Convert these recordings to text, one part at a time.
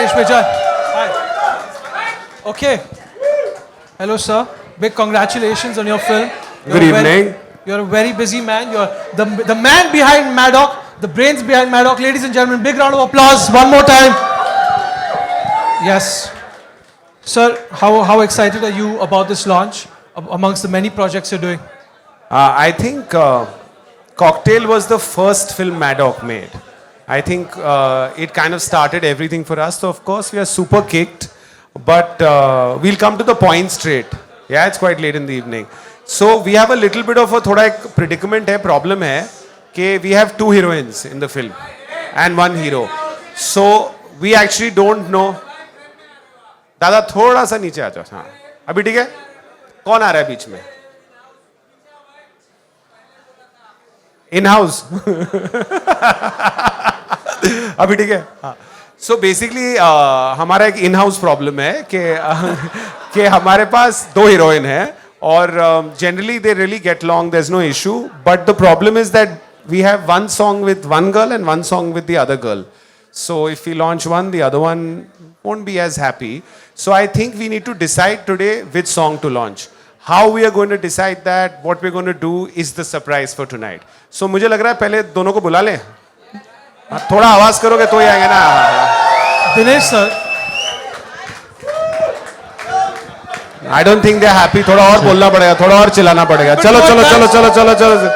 Reshme Jai. Hi. Okay. Hello, sir. Big congratulations on your film. Good evening. You're a very busy man. You're the man behind Maddock, the brains behind Maddock. Ladies and gentlemen, big round of applause one more time. Yes. Sir, how excited are you about this launch amongst the many projects you're doing? I think Cocktail was the first film Maddock made. I think it kind of started everything for us. So of course we are super kicked, but we'll come to the point straight. Yeah, it's quite late in the evening. So we have a little bit of a थोड़ा एक predicament है, problem है कि we have 2 heroines in the film and 1 hero. So we actually don't know. दादा थोड़ा सा नीचे आ जाओ. हाँ, अभी ठीक है? कौन आ रहा है बीच में? In house. अभी ठीक है. हाँ. सो बेसिकली हमारा एक इन हाउस प्रॉब्लम है कि हमारे पास 2 हीरोइन है और generally they really get long, there is no issue, but the problem is that we have 1 song with 1 girl and 1 song with the other girl. So if we launch one, the other one won't be as happy. So I think we need to decide today which song to launch. How we are going to decide that, what we're going to do is the surprise for tonight. So मुझे लग रहा है पहले दोनों को बुला लें. थोड़ा आवाज करोगे तो ही आएंगे ना. Dinesh sir. I don't think they're happy. थोड़ा और बोलना पड़ेगा, थोड़ा और चिल्लाना पड़ेगा. चलो चलो चलो चलो चलो चलो.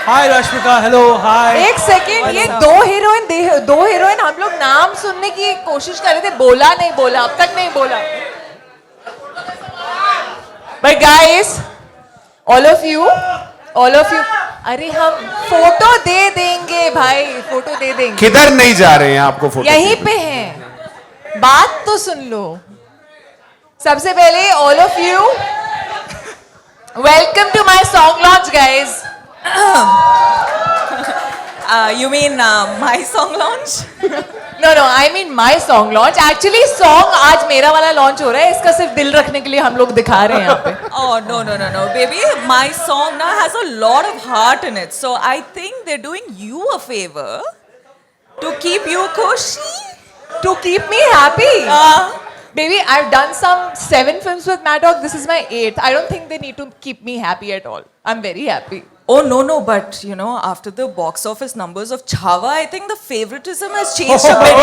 Hi Rashmika, hello, hi. एक सेकेंड, ये दो हीरोइन हम लोग नाम सुनने की कोशिश कर रहे थे, बोला नहीं बोला, अब तक नहीं बोला. But guys, all of you, अरे हम फोटो दे देंगे भाई, फोटो दे देंगे. किधर नहीं जा रहे हैं आपको फोटो? यहीं पे हैं, बात तो सुन लो. सबसे पहले all of you, welcome to my song launch, guys. You mean my song launch? No, I mean my song launch. Actually, song आज मेरा वाला launch हो रहा है. इसका सिर्फ दिल रखने के लिए हम लोग दिखा रहे हैं यहाँ पे. Oh no, baby. My song now has a lot of heart in it, so I think they're doing you a favor to keep you cushy, To keep me happy. Baby, I've done some 7 films with Maddock. This is my 8th. I don't think they need to keep me happy at all. I'm very happy. Oh no, but you know, after the box office numbers of Chhaava, I think the favoritism has changed a bit.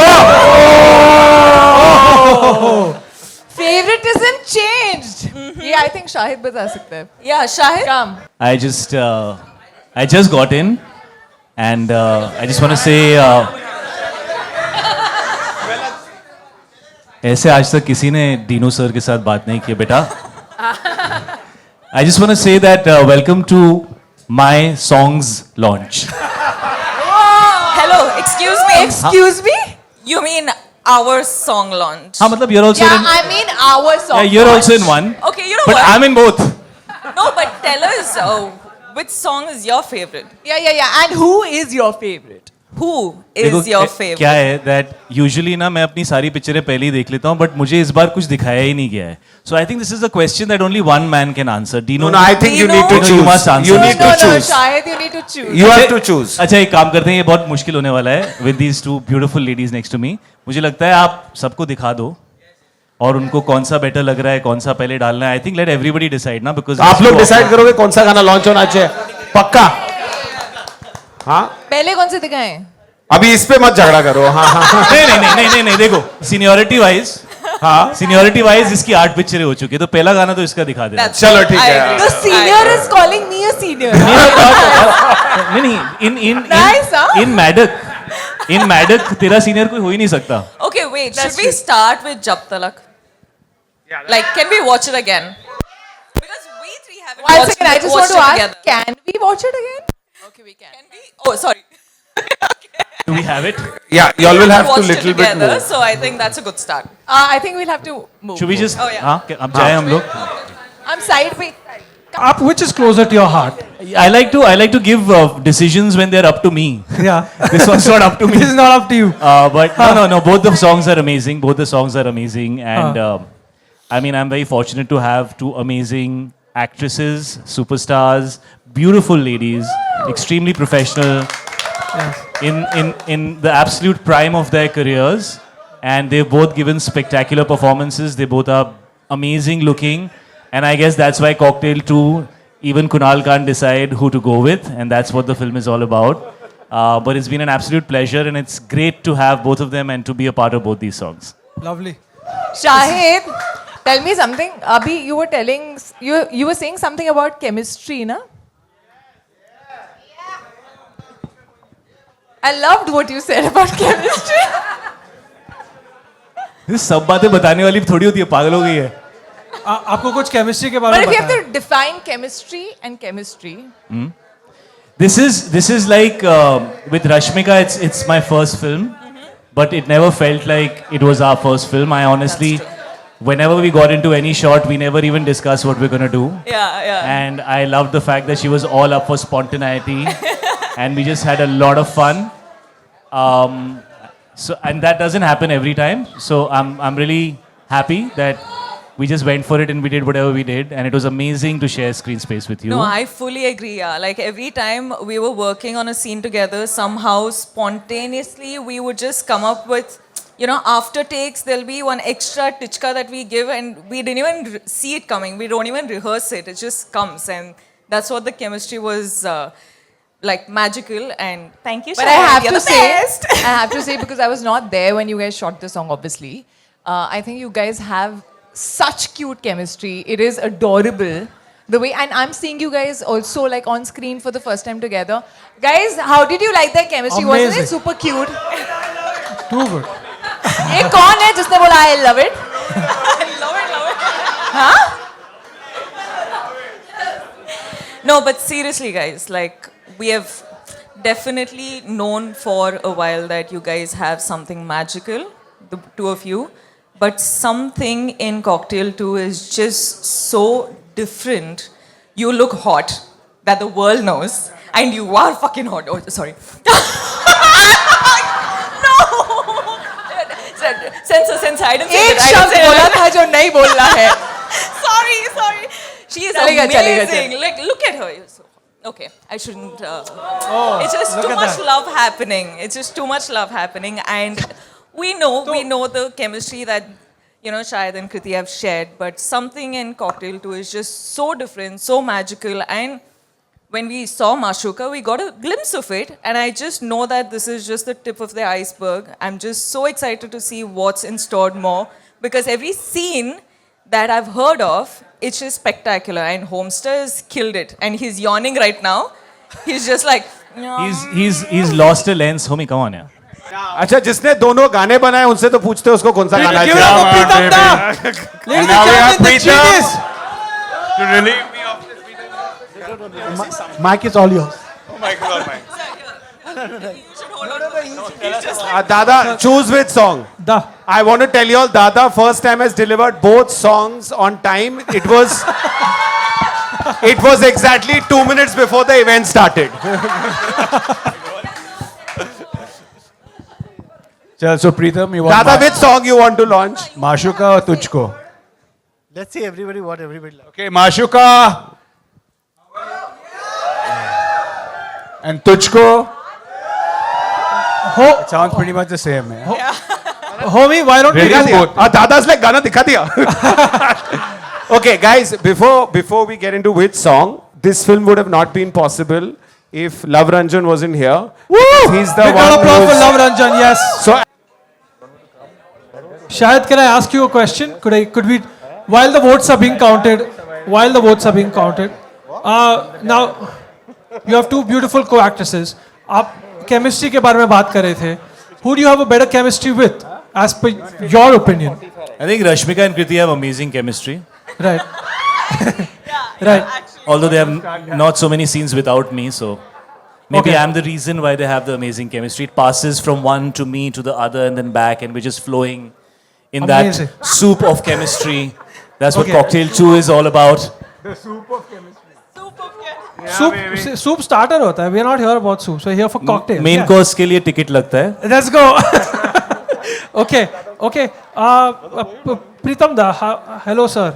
Favoritism changed. Yeah, I think Shahid बता सकता है. Yeah, Shahid. Come. I just got in, and I just want to say, ऐसे आज तक किसी ने Dino sir के साथ बात नहीं की बेटा. I just want to say that welcome to my songs launch. Hello, excuse me. Excuse me? You mean our song launch? हाँ मतलब you're also Yeah, in. I mean our song. Yeah, you're launch. also in one. Okay, you know But what? I'm in both. No, but tell us which song is your favorite? Yeah. And who is your favorite? Who देखो, is your favorite? क्या है that usually ना मैं अपनी सारी पिक्चरें पहले ही देख लेता हूँ, but मुझे इस बार कुछ दिखाया ही नहीं गया है. So I think this is a question that only one man can answer. Dino, No, I think you need to Dino, choose. you must answer. You need to No, choose. Shahid, you need to choose. You have to choose. अच्छा एक काम करते हैं, ये बहुत मुश्किल होने वाला है. With these 2 beautiful ladies next to me, मुझे लगता है आप सबको दिखा दो और उनको कौन सा बेटर लग रहा है, कौन सा पहले डालना है. I think let everybody decide ना, because आप लोग डिसाइड करोगे कौन सा गाना लॉन्च होना चाहिए. पक्का? हाँ. पहले कौन से दिखाएं? अभी इस पे मत झगड़ा करो. हाँ. नहीं देखो सीनियोरिटी वाइज इसकी 8 पिक्चरें हो चुकी है, तो पहला गाना तो इसका दिखा देना. That's चलो right. ठीक I है. agree. The senior is calling me a senior. नहीं Nice, huh? इन मैडक तेरा सीनियर कोई हो ही नहीं सकता. Okay, wait. That's Should we true. start with Jab Talak? Like, can we watch it again? Because we 3 haven't One watched second, I just want watched to it ask, together. can we watch it again? Okay, we can. Can we? Oh, sorry. Do we have it? Yeah, you all will have to Watched it little bit together, more. so I think that's a good start. I think we'll have to move. Should we just Oh, yeah. हाँ अब जाए हम लोग. I'm side पे. Up, which is closer to your heart? I like to give decisions when they're up to me. Yeah. This one's not up to me. This is not up to you. But no. Both the songs are amazing. And I mean, I'm very fortunate to have 2 amazing actresses, superstars, beautiful ladies, extremely professional, Yes. in the absolute prime of their careers. and they've both given spectacular performances. They both are amazing looking, and I guess that's why Cocktail 2, even Kunal can't decide who to go with, and that's what the film is all about. But it's been an absolute pleasure, and it's great to have both of them and to be a part of both these songs. Lovely. Shahid, tell me something. Abhi, you were telling, you were saying something about chemistry, na? I loved what you said about chemistry. This सब बातें बताने वाली थोड़ी होती है, पागल हो गई है. आपको कुछ केमिस्ट्री के बारे But में if you have बताएं. to define chemistry and chemistry, This is like with Rashmika, it's my first film, but it never felt like it was our first film. I honestly, whenever we got into any shot, we never even discussed what we're gonna do. Yeah. And I loved the fact that she was all up for spontaneity, and we just had a lot of fun. So and that doesn't happen every time. So I'm really happy that we just went for it and we did whatever we did, and it was amazing to share screen space with you. No, I fully agree. Yeah. Like every time we were working on a scene together, somehow spontaneously we would just come up with, after takes, there'll be one extra tichka that we give, and we didn't even see it coming. We don't even rehearse it. It just comes, and that's what the chemistry was. Like magical, and thank you, but Shahid. I have You're to the say, best. I have to say, because I was not there when you guys shot the song, obviously. I think you guys have such cute chemistry. It is adorable. The way, and I'm seeing you guys also like on screen for the first time together. Guys, how did you like that chemistry? Wasn't Amazing. it super cute? Too good. ये कौन है जिसने बोला I love it? love it. Huh? No, but seriously, guys, like we have definitely known for a while that you guys have something magical, the two of you. But something in Cocktail 2 is just so different. You look hot, that the world knows, and you are fucking hot. Oh, sorry. No! Censor, I didn't say एक that. I शब्द didn't say बोला that. था जो नहीं बोलना है. Sorry. She is चलेगा, amazing. Like, look at her. Okay, I shouldn't. It's just look too at much that. love happening. It's just too much love happening, and we know the chemistry that Shahid and Kriti have shared. But something in Cocktail 2 is just so different, so magical, and when we saw Mashuka, we got a glimpse of it, and I just know that this is just the tip of the iceberg. I'm just so excited to see what's in store more, because every scene that I've heard of, it's just spectacular, and Homester has killed it, and he's yawning right now. He's just like, He's lost a lens. Homie, come on, yeah. अच्छा, जिसने दोनों गाने बनाए उनसे तो पूछते उसको कौन सा गाना Give it up for चाहिए. Pritam Da. Ladies and now we have gentlemen, the Pritam. genius. To relieve me of this. Mic is all yours. Dada, choose which song. Da. I want to tell you all, Dada first time has delivered both songs on time. It was exactly 2 minutes before the event started. Chal, so Pritam, you want Dada, which song you want to launch? Mashuka or Tujhko? Let's see everybody what everybody loves. Okay, Mashuka. And Tujhko. Ho, It sounds pretty much the same. Man. homie, why don't we Really? do Both. Dada's like Gana dikha diya. Okay, guys, before we get into which song, this film would have not been possible if Love Ranjan wasn't here. Woo! He's the Big round one of applause for who's- Love Ranjan, yes. So Shahid, can I ask you a question? Could we, while the votes are being counted, now you have two beautiful co-actresses. आप chemistry के बारे में बात कर रहे थे. Who do you have a better chemistry with, as per your opinion? I think Rashmika and Kriti have amazing chemistry. Right. Right. Although they have not so many scenes without me, so maybe Okay. I'm the reason why they have the amazing chemistry. It passes from one to me to the other and then back, and we're just flowing in Amazing. that soup of chemistry. That's what Okay. Cocktail 2 is all about. Soup starter होता है. We are not here about soup. So here for cocktail. Main Yeah. course के लिए ticket लगता है. Let's go. Okay. Pritam Da, hello sir.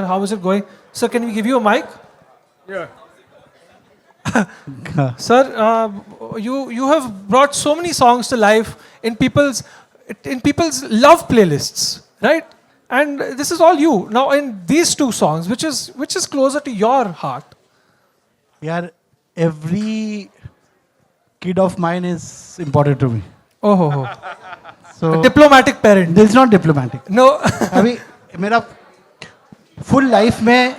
How is it going? Sir, can we give you a mic? Yeah. Sir, you have brought so many songs to life in people's in people's love playlists, right? And this is all you. Now, in these two songs, which is closer to your heart? Yeah, every kid of mine is important to me. Oh, ho, ho. So A diplomatic parent. this is not diplomatic. No. अभी मेरा full life में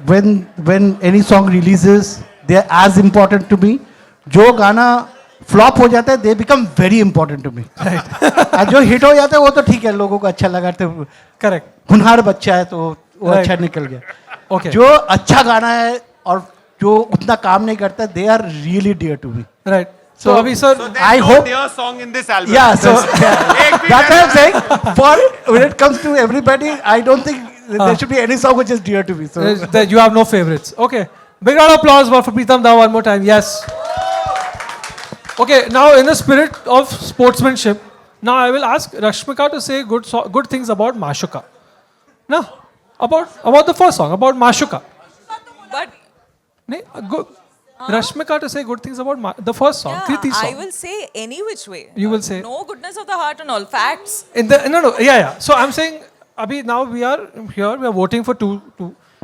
when any song releases, they are as important to me. जो गाना flop हो जाता है, they become very important to me. और जो हिट हो जाता है वो तो ठीक है, लोगों को अच्छा लगा तो Correct. हुनहार बच्चा है तो वो Right. अच्छा निकल गया. Okay. जो अच्छा गाना है और जो उतना काम नहीं करता, they are really dear to me. Right. So, Abhi sir, I hope. their song in this album. Yeah, so that's what I'm saying. For when it comes to everybody, I don't think there should be any song which is dear to me. So that you have no favorites. Okay. Big round of applause for Preetham Da one more time. Yes. Okay. Now, in the spirit of sportsmanship, now I will ask Rashmika to say good things about Mashuka. No, about the first song, about Mashuka. But Good. Rashmika to say good things about the first song, yeah, Kriti song. I will say any which way. You will say. No goodness of the heart and all facts. No, yeah. So I'm saying, Abhi, now we are here. We are voting for two.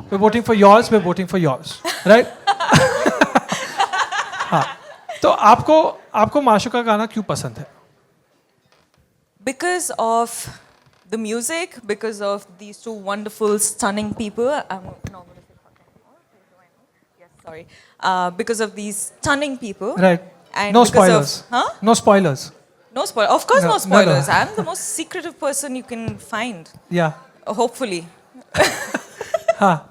We're voting for yours. We're voting for yours, right? हाँ. तो आपको माशुका गाना क्यों पसंद है? Because of the music, because of these two wonderful, stunning people. I'm not going to say fuck anymore. Do I know? Yes, sorry. Because of these stunning people. Right. And No because spoilers. Huh? No spoilers. No spoil. Of course, No, no no, no. spoilers. I'm the most secretive person you can find. Yeah. Hopefully. हाँ.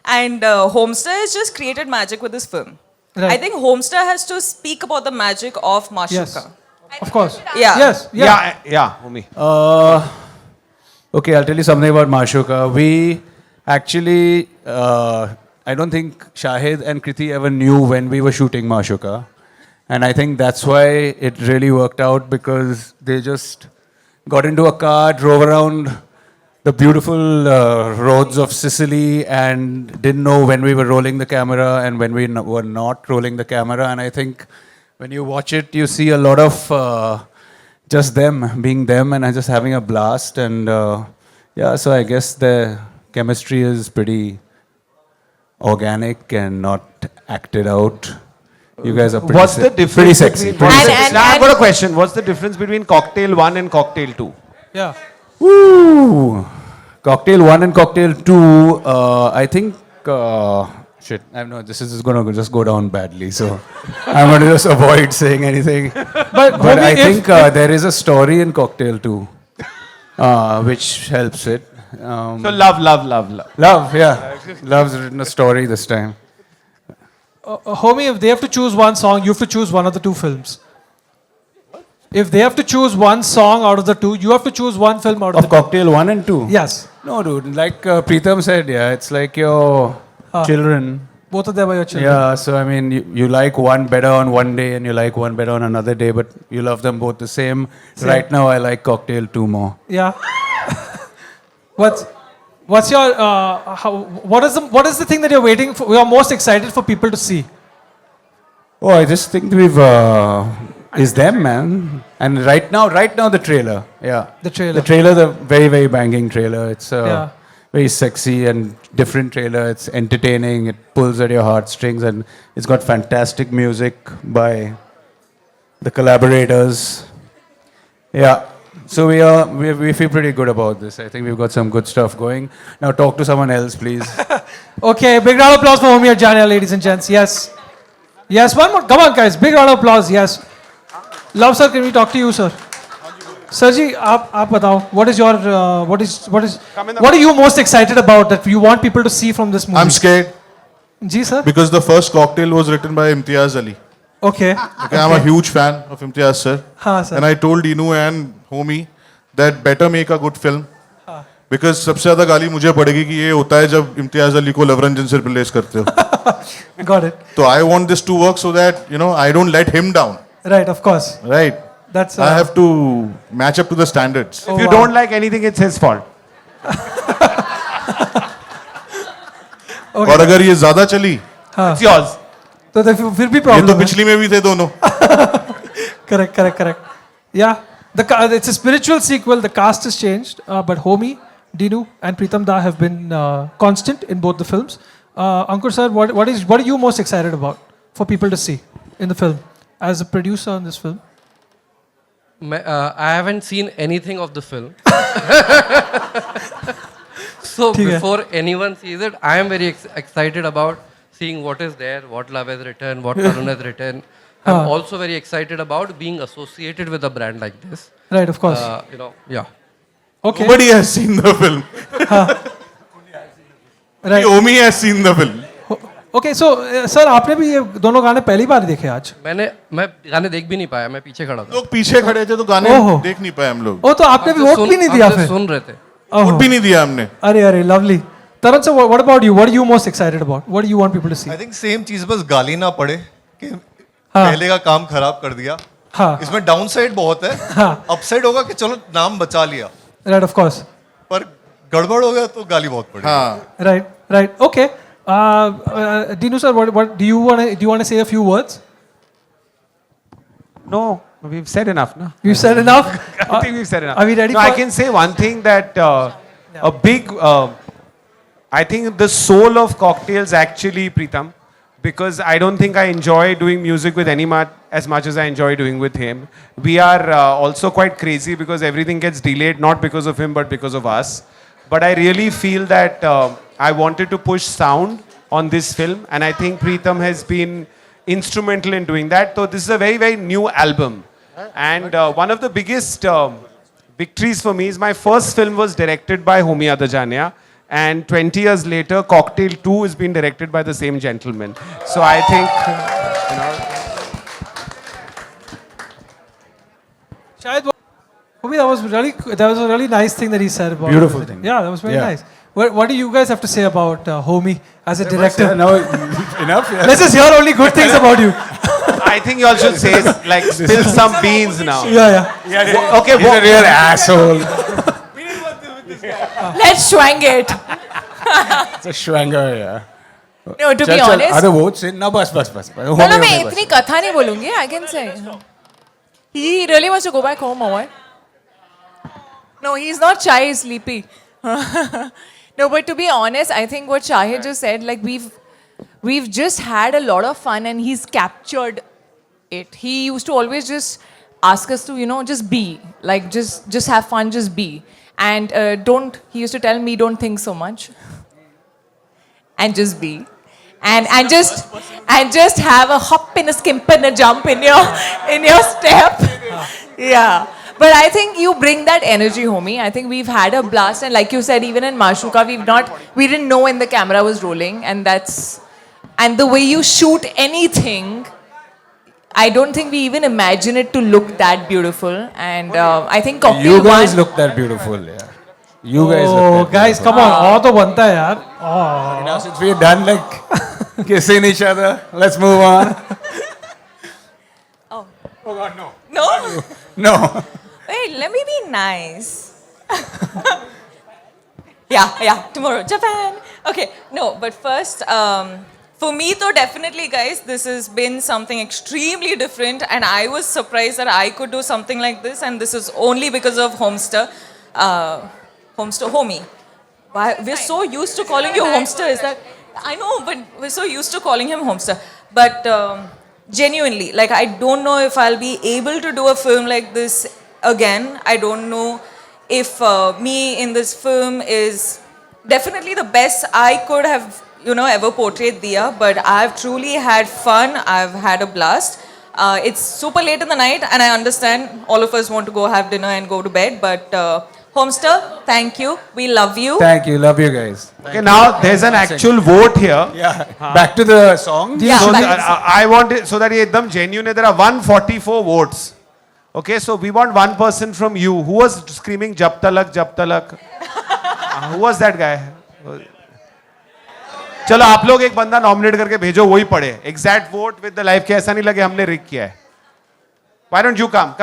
And Homestar has just created magic with this film. Right. I think Homestar has to speak about the magic of Mashuka. Yes. Of course. Yeah. Yes. Yeah. Yeah, homie. Okay, I'll tell you something about Mashuka. We actually, I don't think Shahid and Kriti ever knew when we were shooting Mashuka. And I think that's why it really worked out, because they just got into a car, drove around the beautiful roads of Sicily and didn't know when we were rolling the camera and when we were not rolling the camera. And I think when you watch it, you see a lot of just them being them and just having a blast. And yeah, so I guess the chemistry is pretty organic and not acted out. You guys are pretty, What's the difference? pretty sexy. between- Pretty And- sexy. and- Now I've got a question. What's the difference between Cocktail 1 and Cocktail 2? Yeah. Woo! Cocktail 1 and Cocktail 2, I think, shit, I know this is going to just go down badly, so I'm going to just avoid saying anything. But But I Bobby, think there is a story in Cocktail 2, which helps it. So love. Love, yeah. Love's written a story this time. Homie, if they have to choose one song, you have to choose one of the two films. If they have to choose one song out of the two, you have to choose one film out of Of the two. Cocktail 1 and 2? Yes. No, dude, like Preetham said, yeah, it's like your children. Both of them are your children. Yeah, so I mean, you like one better on one day and you like one better on another day, but you love them both the same. Right now, I like Cocktail 2 more. Yeah. What's your what is the thing that you're waiting for? You're most excited for people to see? Oh, I just think we've is them, man. And right now the trailer. Yeah, The trailer. The trailer, the very very banging trailer. It's Yeah. very sexy and different trailer. It's entertaining. It pulls at your heartstrings, and it's got fantastic music by the collaborators. Yeah. So we feel pretty good about this. I think we've got some good stuff going. Now talk to someone else, please. Okay, big round of applause for Homie Ajania, ladies and gents. Yes. Yes, one more. Come on, guys. Big round of applause. Yes. Love, sir, can we talk to you, sir? Sir ji, aap batao. What is your what are you most excited about that you want people to see from this movie? I'm scared Ji, sir. because the first cocktail was written by Imtiaz Ali. Okay. Okay, I'm a huge fan of Imtiaz sir. हाँ, sir. And I told Dinu and homie that better make a good film. Because सबसे ज़्यादा गाली मुझे पड़ेगी कि ये होता है जब इम्तियाज अली को लवरंजन से रिप्लेस करते हो. Got it. तो I want this to work so that I don't let him down. Right, of course. Right. That's I have to match up to the standards. Oh, If you wow. don't like anything, it's his fault. और अगर ये ज़्यादा चली, It's yours. तो फिर भी ये problem तो है. पिछली में भी थे दोनों. Correct. Yeah. It's a spiritual sequel. The cast has changed, but Homi, Dinu, and Pritam Da have been constant in both the films. Ankur sir, what are you most excited about for people to see in the film as a producer on this film? I haven't seen anything of the film. So ठीक है. before anyone sees it, I am very excited about seeing what is there, what Love has written, what Tarun has written. I'm also very excited about being associated with a brand like this. Right, of course. Yeah. Okay. Nobody has seen the film. Right. Omi has seen the film. Okay, so sir आपने भी ये दोनों गाने पहली बार देखे आज? मैं गाने देख भी नहीं पाया, मैं पीछे खड़ा था। लोग पीछे खड़े थे तो गाने ओहो. देख नहीं पाए हम लोग. ओ तो आपने भी वोट भी नहीं दिया हम तो फिर? सुन रहे थे। वोट भी नहीं दिया हमने. अरे lovely. Tarun sir, what about you? What are you most excited about? What do you want people to see? I think same चीज, बस गाली ना पड़े कि पहले का काम खराब कर दिया. हाँ. इसमें डाउन साइड बहुत है. हाँ. अपसाइड होगा कि चलो नाम बचा लिया, Right, of course. पर गड़बड़ हो गया तो गाली बहुत पड़ी. हाँ. Right. Okay. Dinu sir, what do you want to say a few words? No, we've said enough, no? You said enough. I think we've said enough. Are we ready No, for? I can say one thing that a big, I think the soul of Cocktails actually, Pritam, because I don't think I enjoy doing music with anyone as much as I enjoy doing with him. We are also quite crazy because everything gets delayed, not because of him, but because of us. But I really feel that I wanted to push sound on this film, and I think Pritam has been instrumental in doing that. So this is a very, very new album. And one of the biggest victories for me is my first film was directed by Homi Adajania. And 20 years later, Cocktail 2 is being directed by the same gentleman. So I think, Shayad, Homi, that was a really nice thing that he said about. Beautiful thing. Yeah, that was very Yeah. nice. What do you guys have to say about Homi as a director? No, enough. Yeah. Let's just hear only good things about you. I think you all should say, like, spill some beans now. Yeah. Okay, He's a real asshole. Let's swang it. It's a schwanger, yeah. No, to be चल, honest. other votes in? No, bas. No, मैं इतनी कथा नहीं बोलूँगी. I can say. He really wants to go back home or what? No, he's not shy. He's sleepy. No, but to be honest, I think what Shahid just said, like we've just had a lot of fun and he's captured it. He used to always just ask us to, just be, like just have fun, just be. And he used to tell me, don't think so much. And just be. And just have a hop and a skimp and a jump in your step. Yeah. But I think you bring that energy, Homi. I think we've had a blast, and like you said, even in Mashuka, we didn't know when the camera was rolling, and the way you shoot anything, I don't think we even imagine it to look that beautiful. And I think Cocktail You guys 1, look that beautiful, yeah. You guys Oh, look that guys, beautiful. come on. और तो बनता है यार. Oh. Now since we're done like kissing each other, let's move on. No? No. Wait, let me be nice. yeah, tomorrow, Japan. Okay, no, but first, for me though, definitely guys, this has been something extremely different, and I was surprised that I could do something like this, and this is only because of Homester. Homi. Why, we're so used to calling you Homester, is that? I know, but we're so used to calling him Homester. But genuinely, like, I don't know if I'll be able to do a film like this again. I don't know if me in this film is definitely the best I could have, ever portrayed Diya, but I've truly had fun. I've had a blast. It's super late in the night, and I understand all of us want to go have dinner and go to bed, but Homester, thank you. We love you. Thank you. Love you guys. Okay, now there's an actual vote here. Yeah. Back to the song. Yeah, So back- I want it so that ये एकदम genuine है. There are 144 votes. Okay, so we want one person from you. Who was screaming Jab Talak, Jab Talak? Who was that guy? चलो आप लोग एक बंदा nominate करके भेजो, वही पढ़े. Exact vote with the live के ऐसा नहीं लगे हमने रिक किया है. Why don't you come?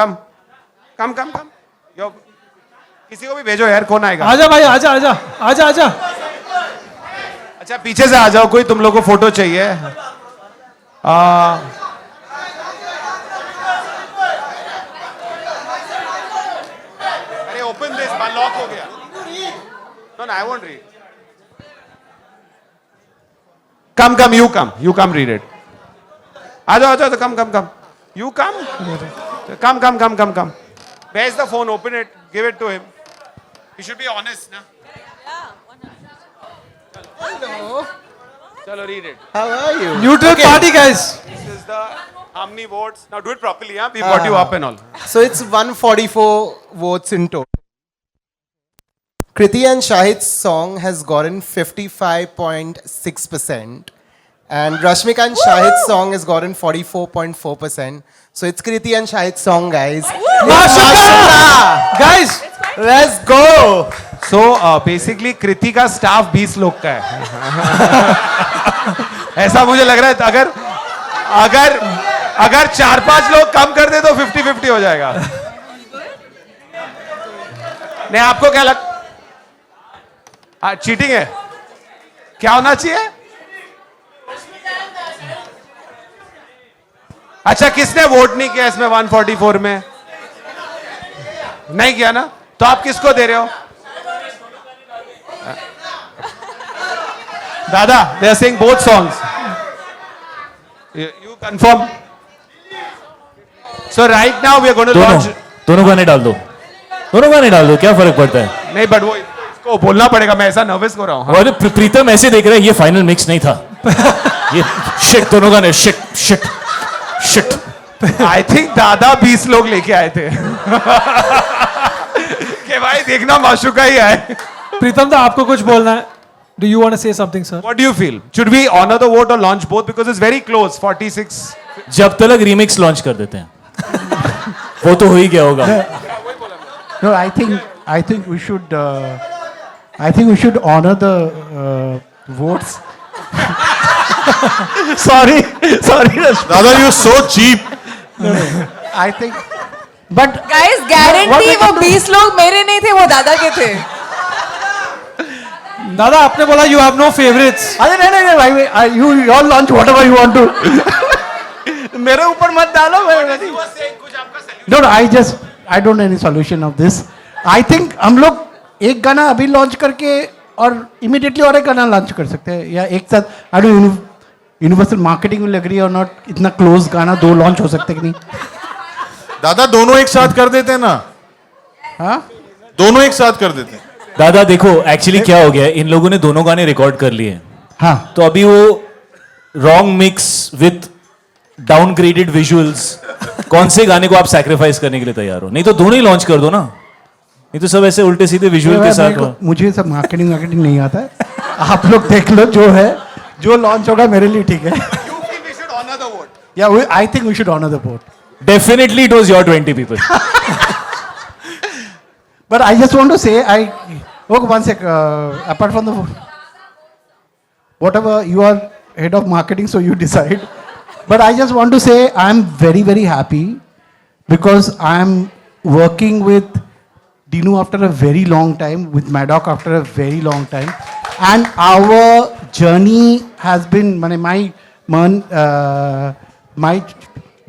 किसी को भी भेजो यार, कौन आएगा? आजा भाई, आजा. अच्छा पीछे से आ जाओ, कोई तुम लोग को फोटो चाहिए. लॉक हो गया. No, I won't read. Come, you come read it. आ जाओ, come. You come. Come. Where's the phone? Open it. Give it to him. He should be honest, na? Hello. Chalo, read it. How are you? Neutral party, guys. This is the how many votes? Now do it properly, huh? We've got you up and all. So it's 144 votes in total. Kriti and Shahid's song has gotten 55.6%. And Rashmika and Shahid's song has gotten 44.4%. So it's Kriti and Shahid's song, guys. Maashuka! Guys, Let's go! So basically कृति का staff 20 लोग का है. ऐसा मुझे लग रहा है. अगर 4-5 लोग कम कर दे तो 50-50 हो जाएगा. नहीं, आपको क्या लग? चीटिंग है. क्या होना चाहिए? अच्छा, किसने वोट नहीं किया इसमें 144 में? नहीं किया ना? तो आप किसको दे रहे हो? दादा, they are saying both songs. You confirm? So right now we are going to launch. दोनों गाने डाल दो. क्या फर्क पड़ता है? नहीं, but वो इसको बोलना पड़ेगा. मैं ऐसा नर्वस हो रहा हूँ. और प्रीतम ऐसे देख रहा है, ये फाइनल मिक्स नहीं था. ये शिट, दोनों गाने शिट. आई थिंक दादा 20 लोग लेके आए थे. कि भाई देखना माशुका ही आए. प्रीतम दा, आपको कुछ बोलना है? Do you want to say something, sir? What do you feel? Should we honor the vote or launch both? Because it's very close, 46. जब तक रीमिक्स लॉन्च कर देते हैं. वो तो हो ही गया होगा. No, I think we should. I think we should honor the votes. sorry. Dada, you're so cheap. I think. But Guys, what guarantee we वो can do- 20 लोग मेरे नहीं थे, वो दादा के थे. दादा, आपने बोला you have no favorites. अरे नहीं भाई, you all launch whatever you want to. मेरे ऊपर मत डालो. No, I don't know any solution of this. I think हम लोग एक गाना अभी लॉन्च करके और इमीडिएटली और एक गाना लॉन्च कर सकते हैं, या एक साथ. I don't universal marketing will agree or not. इतना क्लोज गाना 2 लॉन्च हो सकते कि नहीं? दादा, दोनों एक साथ कर देते ना. हाँ, दोनों एक साथ कर देते. दादा देखो, एक्चुअली क्या हो गया है, इन लोगों ने दोनों गाने रिकॉर्ड कर लिए. हाँ. तो अभी वो wrong mix with downgraded visuals, कौन से गाने को आप सैक्रिफाइस करने के लिए तैयार हो? नहीं तो दोनों ही लॉन्च कर दो ना. नहीं तो सब ऐसे उल्टे सीधे विजुअल के साथ हो. मुझे सब मार्केटिंग नहीं आता है. आप लोग देख लो, जो लॉन्च होगा मेरे लिए ठीक है. Yeah, I think we should honor the vote. Definitely it was your 20 people. But I just want to say, okay, one sec. Apart from the whatever, you are head of marketing, so you decide. But I just want to say I'm very, very happy because I'm working with Dinu after a very long time, with Maddock after a very long time, and our journey has been my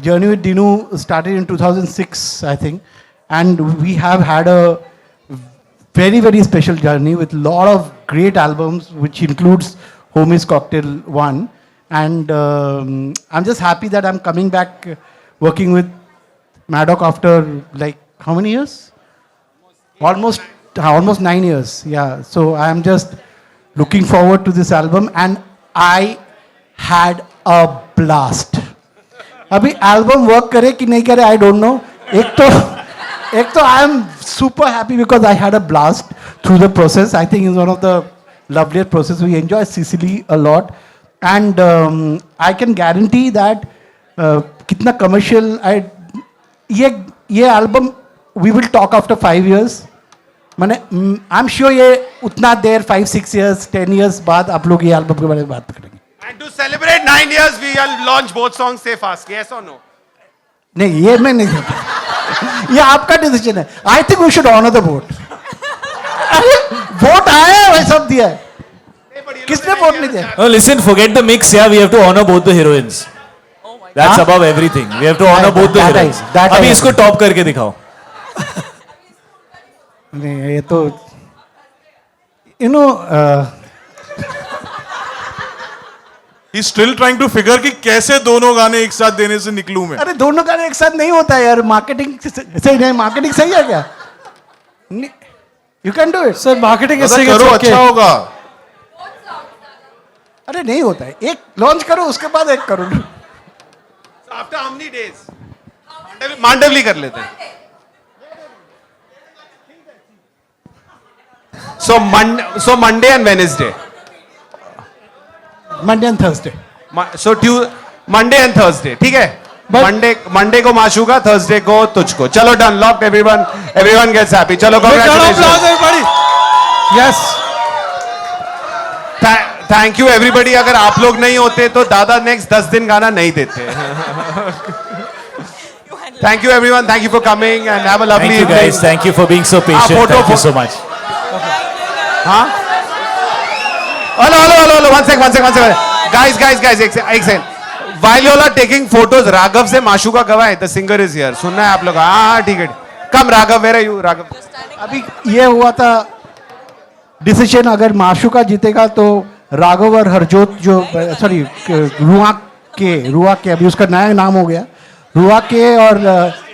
journey with Dinu started in 2006, I think, and we have had a very, very special journey with a lot of great albums, which includes Homies Cocktail 1. And I'm just happy that I'm coming back working with Maddock after like how many years? Almost 9 years. Yeah. So I'm just looking forward to this album, and I had a blast. अभी album work करे कि नहीं करे, I don't know. एक तो I am super happy because I had a blast through the process. I think it's one of the loveliest process. We enjoy Sicily a lot, and I can guarantee that कितना commercial. ये album we will talk after 5 years. माने I'm sure ये उतना देर 5-6 years 10 years बाद आप लोग ये album के बारे में बात करेंगे. And to celebrate 9 years, we will launch both songs. Say fast, yes or no? नहीं, ये मैं नहीं करता. ये आपका डिसीजन है. I think we should honour the vote. Vote आया है, वही सब दिया है. किसने वोट नहीं दिया? No, listen, forget the mix. Yeah, we have to honor both the heroines. That's above everything. We have to honor both the heroines. that अभी I इसको टॉप करके दिखाओ. नहीं ये तो you know he still trying to figure कि कैसे दोनों गाने एक साथ देने से निकलूं मैं. अरे दोनों गाने एक साथ नहीं होता है यार, मार्केटिंग सही नहीं, मार्केटिंग सही है क्या? You can do it Sir, marketing is saying करो it's अच्छा okay. होगा. अरे नहीं होता है, एक लॉन्च करो उसके बाद एक करो. आफ्टर हाउ मेनी डेज मांडवली कर लेते हैं. So Monday and Wednesday. Monday and Thursday. So Monday and Thursday. ठीक है. Monday को माशूका, Thursday को तुझको. चलो done. Lock. Everyone gets happy. चलो Big round of applause, congratulations. everybody. Yes. Thank you everybody. अगर आप लोग नहीं होते तो दादा नेक्स्ट 10 दिन गाना नहीं देते. Thank you everyone. Thank you for coming and have a lovely Thank you guys. Thank you for being so patient. photo, Thank you photo. so much. हाँ. Hello 1 second. Guys, एक second. While you all are taking photos, Raghav से माशूका गवाए. The singer is here. सुनना है आप लोग. हाँ ठीक है. Come Raghav, where are you? Raghav. अभी ये हुआ था डिसीजन, अगर माशूका जीतेगा तो राघव और हरजोत जो सॉरी रुआ के अभी उसका नया नाम हो गया, रुआ के और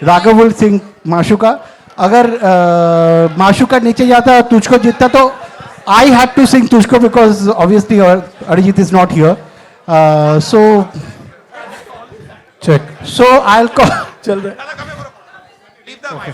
राघव विल सिंह माशूका. अगर माशूका नीचे जाता और तुझको जीतता तो आई हैड टू सिंग तुझको because obviously Arijit is not here. So check. So I will call. चल रहा है.